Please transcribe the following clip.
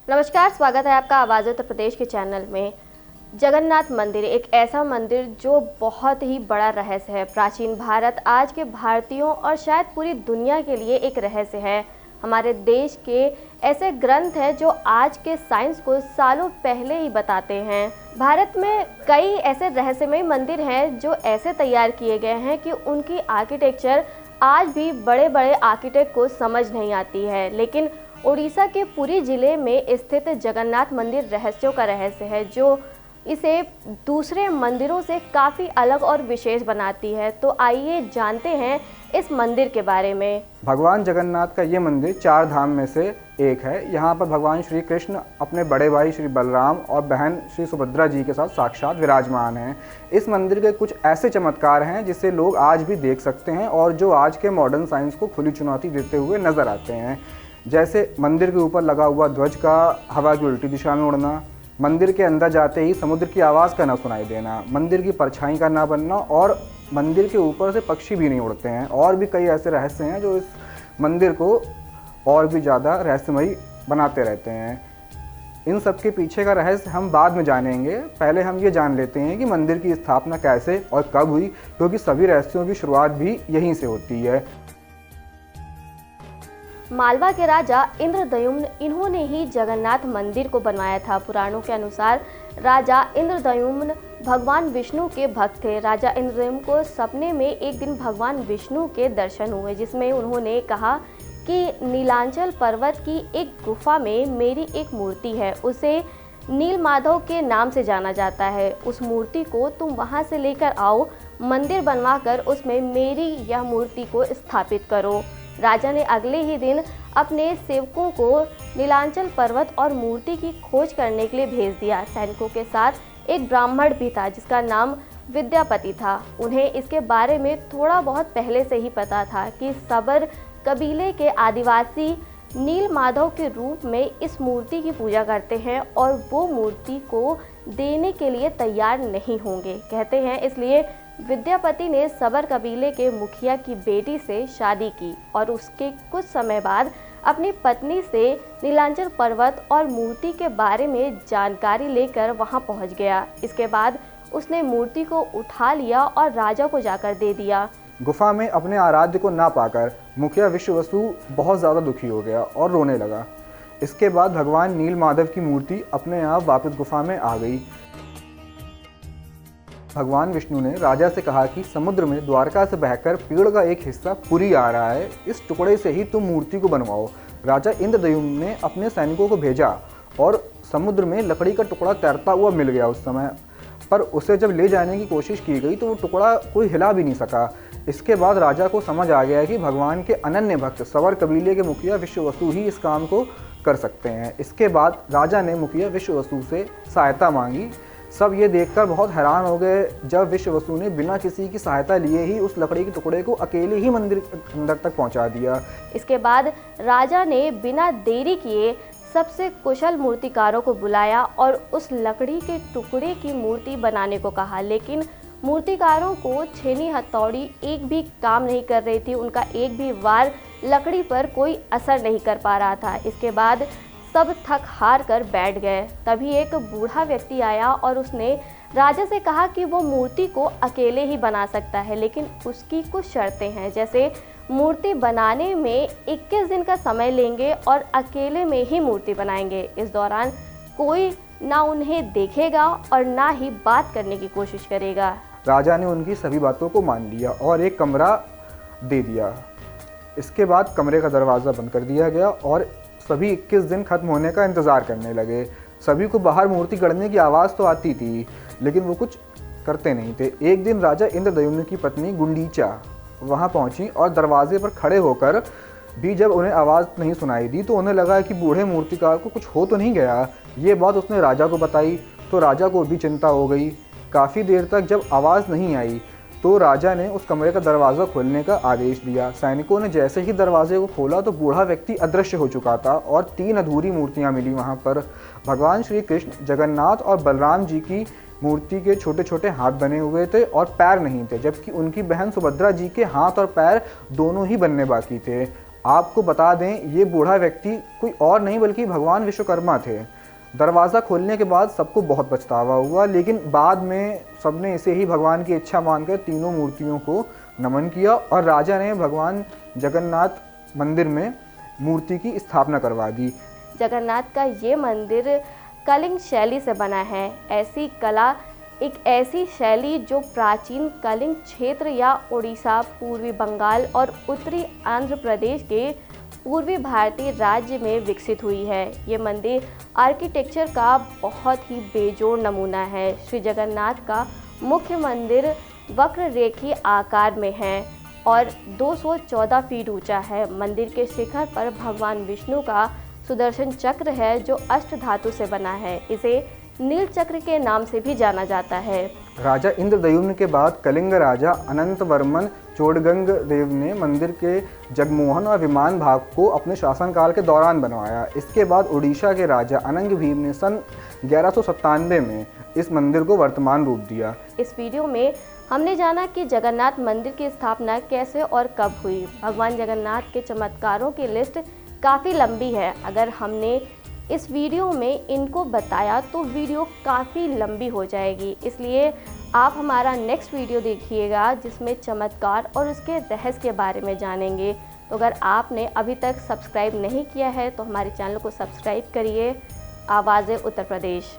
नमस्कार, स्वागत है आपका आवाज़ उत्तर प्रदेश के चैनल में। जगन्नाथ मंदिर एक ऐसा मंदिर जो बहुत ही बड़ा रहस्य है। प्राचीन भारत आज के भारतीयों और शायद पूरी दुनिया के लिए एक रहस्य है। हमारे देश के ऐसे ग्रंथ हैं जो आज के साइंस को सालों पहले ही बताते हैं। भारत में कई ऐसे रहस्यमय मंदिर हैं जो ऐसे तैयार किए गए हैं कि उनकी आर्किटेक्चर आज भी बड़े बड़े आर्किटेक्ट को समझ नहीं आती है, लेकिन उड़ीसा के पुरी जिले में स्थित जगन्नाथ मंदिर रहस्यों का रहस्य है जो इसे दूसरे मंदिरों से काफ़ी अलग और विशेष बनाती है। तो आइए जानते हैं इस मंदिर के बारे में। भगवान जगन्नाथ का ये मंदिर 4 धाम में से एक है। यहाँ पर भगवान श्री कृष्ण अपने बड़े भाई श्री बलराम और बहन श्री सुभद्रा जी के साथ साक्षात विराजमान हैं। इस मंदिर के कुछ ऐसे चमत्कार हैं जिसे लोग आज भी देख सकते हैं और जो आज के मॉडर्न साइंस को खुली चुनौती देते हुए नजर आते हैं। जैसे मंदिर के ऊपर लगा हुआ ध्वज का हवा की उल्टी दिशा में उड़ना, मंदिर के अंदर जाते ही समुद्र की आवाज़ का न सुनाई देना, मंदिर की परछाई का ना बनना और मंदिर के ऊपर से पक्षी भी नहीं उड़ते हैं। और भी कई ऐसे रहस्य हैं जो इस मंदिर को और भी ज़्यादा रहस्यमयी बनाते रहते हैं। इन सब के पीछे का रहस्य हम बाद में जानेंगे। पहले हम ये जान लेते हैं कि मंदिर की स्थापना कैसे और कब हुई, क्योंकि सभी रहस्यों की शुरुआत भी यहीं से होती है। मालवा के राजा इंद्रद्युम्न इन्होंने ही जगन्नाथ मंदिर को बनवाया था। पुराणों के अनुसार राजा इंद्रद्युम्न भगवान विष्णु के भक्त थे। राजा इंद्रद्युम्न को सपने में एक दिन भगवान विष्णु के दर्शन हुए, जिसमें उन्होंने कहा कि नीलांचल पर्वत की एक गुफा में मेरी एक मूर्ति है, उसे नील माधव के नाम से जाना जाता है। उस मूर्ति को तुम वहां से लेकर आओ, मंदिर बनवाकर उसमें मेरी यह मूर्ति को स्थापित करो। राजा ने अगले ही दिन अपने सेवकों को नीलांचल पर्वत और मूर्ति की खोज करने के लिए भेज दिया। सैनिकों के साथ एक ब्राह्मण भी था जिसका नाम विद्यापति था। उन्हें इसके बारे में थोड़ा बहुत पहले से ही पता था कि सबर कबीले के आदिवासी नील माधव के रूप में इस मूर्ति की पूजा करते हैं और वो मूर्ति को देने के लिए तैयार नहीं होंगे। कहते हैं इसलिए विद्यापति ने सबर कबीले के मुखिया की बेटी से शादी की और उसके कुछ समय बाद अपनी पत्नी से नीलांचल पर्वत और मूर्ति के बारे में जानकारी लेकर वहां पहुंच गया। इसके बाद उसने मूर्ति को उठा लिया और राजा को जाकर दे दिया। गुफा में अपने आराध्य को ना पाकर मुखिया विश्ववसु बहुत ज़्यादा दुखी हो गया और रोने लगा। इसके बाद भगवान नील माधव की मूर्ति अपने आप वापस गुफा में आ गई। भगवान विष्णु ने राजा से कहा कि समुद्र में द्वारका से बहकर पेड़ का एक हिस्सा पुरी आ रहा है, इस टुकड़े से ही तुम मूर्ति को बनवाओ। राजा इंद्रद्युम्न ने अपने सैनिकों को भेजा और समुद्र में लकड़ी का टुकड़ा तैरता हुआ मिल गया उस समय, पर उसे जब ले जाने की कोशिश की गई तो वो टुकड़ा कोई हिला भी नहीं सका। इसके बाद राजा को समझ आ गया कि भगवान के अनन्य भक्त सवर कबीले के मुखिया विश्ववसु ही इस काम को कर सकते हैं। इसके बाद राजा ने मुखिया विश्ववसु से सहायता मांगी। सब ये देखकर बहुत हैरान हो गए जब विश्ववसु ने बिना किसी की सहायता लिए ही उस लकड़ी के टुकड़े को अकेले ही मंदिर अंदर तक पहुंचा दिया। इसके बाद राजा ने बिना देरी किए सबसे कुशल मूर्तिकारों को बुलाया और उस लकड़ी के टुकड़े की मूर्ति बनाने को कहा, लेकिन मूर्तिकारों को छेनी हथौड़ी एक भी काम नहीं कर रही थी। उनका एक भी वार लकड़ी पर कोई असर नहीं कर पा रहा था। इसके बाद सब थक हार कर बैठ गए। तभी एक बूढ़ा व्यक्ति आया और उसने राजा से कहा कि वो मूर्ति को अकेले ही बना सकता है, लेकिन उसकी कुछ शर्तें हैं। जैसे मूर्ति बनाने में 21 दिन का समय लेंगे और अकेले में ही मूर्ति बनाएंगे। इस दौरान कोई ना उन्हें देखेगा और ना ही बात करने की कोशिश करेगा। राजा ने उनकी सभी बातों को मान लिया और एक कमरा दे दिया। इसके बाद कमरे का दरवाज़ा बंद कर दिया गया और सभी 21 दिन खत्म होने का इंतज़ार करने लगे। सभी को बाहर मूर्ति गढ़ने की आवाज़ तो आती थी, लेकिन वो कुछ करते नहीं थे। एक दिन राजा इंद्रद्युम्न की पत्नी गुंडीचा वहाँ पहुँची और दरवाजे पर खड़े होकर भी जब उन्हें आवाज़ नहीं सुनाई दी तो उन्हें लगा कि बूढ़े मूर्तिकार को कुछ हो तो नहीं गया। ये बात उसने राजा को बताई तो राजा को भी चिंता हो गई। काफ़ी देर तक जब आवाज़ नहीं आई तो राजा ने उस कमरे का दरवाज़ा खोलने का आदेश दिया। सैनिकों ने जैसे ही दरवाजे को खोला तो बूढ़ा व्यक्ति अदृश्य हो चुका था और 3 अधूरी मूर्तियां मिली वहां पर। भगवान श्री कृष्ण, जगन्नाथ और बलराम जी की मूर्ति के छोटे छोटे हाथ बने हुए थे और पैर नहीं थे, जबकि उनकी बहन सुभद्रा जी के हाथ और पैर दोनों ही बनने बाकी थे। आपको बता दें, ये बूढ़ा व्यक्ति कोई और नहीं बल्कि भगवान विश्वकर्मा थे। दरवाज़ा खोलने के बाद सबको बहुत पछतावा हुआ, लेकिन बाद में सबने इसे ही भगवान की इच्छा मानकर तीनों मूर्तियों को नमन किया और राजा ने भगवान जगन्नाथ मंदिर में मूर्ति की स्थापना करवा दी। जगन्नाथ का ये मंदिर कलिंग शैली से बना है। ऐसी कला एक ऐसी शैली जो प्राचीन कलिंग क्षेत्र या उड़ीसा, पूर्वी बंगाल और उत्तरी आंध्र प्रदेश के पूर्वी भारतीय राज्य में विकसित हुई है। ये मंदिर आर्किटेक्चर का बहुत ही बेजोड़ नमूना है। श्री जगन्नाथ का मुख्य मंदिर वक्र रेखी आकार में है और 214 फीट ऊंचा है। मंदिर के शिखर पर भगवान विष्णु का सुदर्शन चक्र है जो अष्ट धातु से बना है। इसे नील चक्र के नाम से भी जाना जाता है। राजा इंद्रद्युम्न के बाद कलिंग राजा अनंत वर्मन चोडगंग देव ने मंदिर के जगमोहन और विमान भाग को अपने शासनकाल के दौरान बनवाया। इसके बाद उड़ीसा के राजा अनंग भीम ने सन 1197 में इस मंदिर को वर्तमान रूप दिया। इस वीडियो में हमने जाना कि जगन्नाथ मंदिर की स्थापना कैसे और कब हुई। भगवान जगन्नाथ के चमत्कारों की लिस्ट काफ़ी लंबी है। अगर हमने इस वीडियो में इनको बताया तो वीडियो काफ़ी लंबी हो जाएगी, इसलिए आप हमारा नेक्स्ट वीडियो देखिएगा जिसमें चमत्कार और उसके रहस्य के बारे में जानेंगे। तो अगर आपने अभी तक सब्सक्राइब नहीं किया है तो हमारे चैनल को सब्सक्राइब करिए। आवाज़े उत्तर प्रदेश।